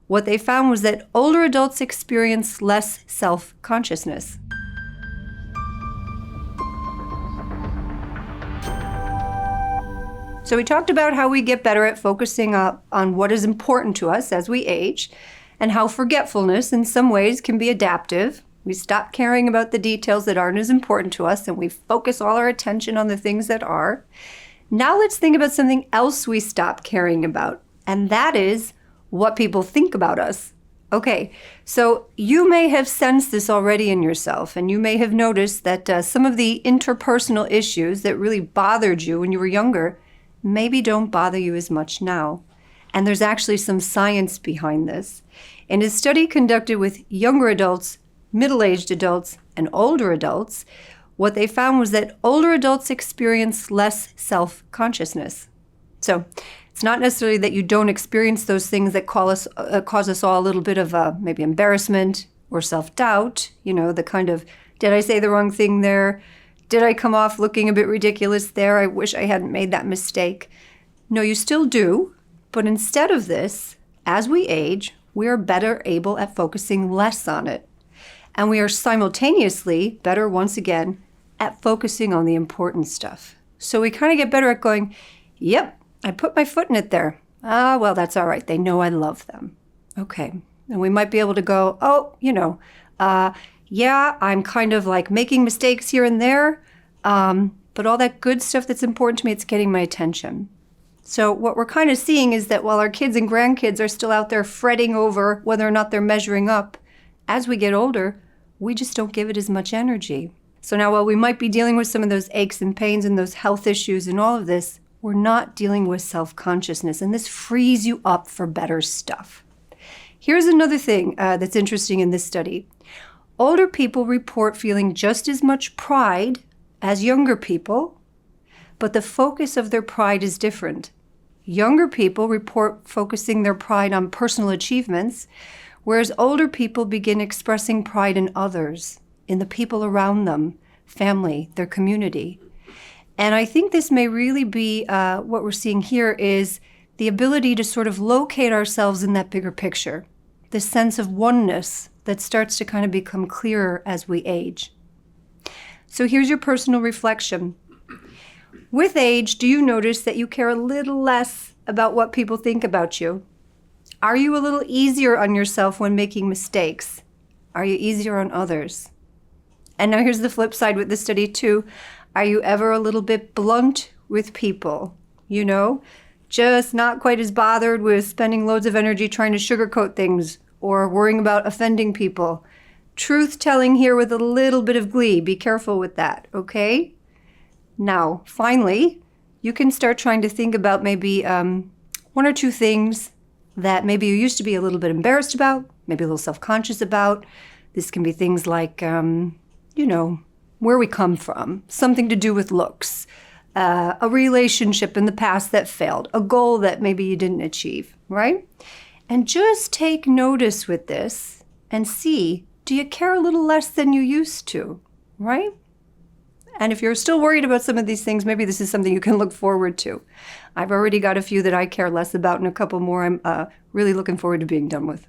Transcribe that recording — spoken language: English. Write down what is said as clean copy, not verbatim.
What they found was that older adults experience less self-consciousness. So we talked about how we get better at focusing on what is important to us as we age, and how forgetfulness in some ways can be adaptive. We stop caring about the details that aren't as important to us, and we focus all our attention on the things that are. Now let's think about something else we stop caring about, and that is what people think about us. Okay, so you may have sensed this already in yourself, and you may have noticed that some of the interpersonal issues that really bothered you when you were younger maybe don't bother you as much now. And there's actually some science behind this. In a study conducted with younger adults, middle-aged adults, and older adults, what they found was that older adults experience less self-consciousness. So it's not necessarily that you don't experience those things that cause us all a little bit of maybe embarrassment or self-doubt, the kind of, did I say the wrong thing there? Did I come off looking a bit ridiculous there? I wish I hadn't made that mistake. No, you still do, but instead of this, as we age, we are better able at focusing less on it. And we are simultaneously better, once again, at focusing on the important stuff. So we kind of get better at going, yep, I put my foot in it there. Ah, well, that's all right. They know I love them. Okay. And we might be able to go, yeah, I'm kind of like making mistakes here and there, but all that good stuff that's important to me, it's getting my attention. So what we're kind of seeing is that while our kids and grandkids are still out there fretting over whether or not they're measuring up, as we get older, we just don't give it as much energy. So now while we might be dealing with some of those aches and pains and those health issues and all of this, we're not dealing with self-consciousness, and this frees you up for better stuff. Here's another thing that's interesting in this study. Older people report feeling just as much pride as younger people, but the focus of their pride is different. Younger people report focusing their pride on personal achievements, whereas older people begin expressing pride in others, in the people around them, family, their community. And I think this may really be what we're seeing here is the ability to sort of locate ourselves in that bigger picture, this sense of oneness that starts to kind of become clearer as we age. So here's your personal reflection. With age, do you notice that you care a little less about what people think about you? Are you a little easier on yourself when making mistakes? Are you easier on others? And now here's the flip side with this study too. Are you ever a little bit blunt with people? Just not quite as bothered with spending loads of energy trying to sugarcoat things or worrying about offending people. Truth-telling here with a little bit of glee. Be careful with that, okay? Now, finally, you can start trying to think about maybe one or two things that maybe you used to be a little bit embarrassed about, maybe a little self-conscious about. This can be things like, where we come from, something to do with looks, a relationship in the past that failed, a goal that maybe you didn't achieve, right? And just take notice with this and see, do you care a little less than you used to, right? And if you're still worried about some of these things, maybe this is something you can look forward to. I've already got a few that I care less about and a couple more I'm really looking forward to being done with.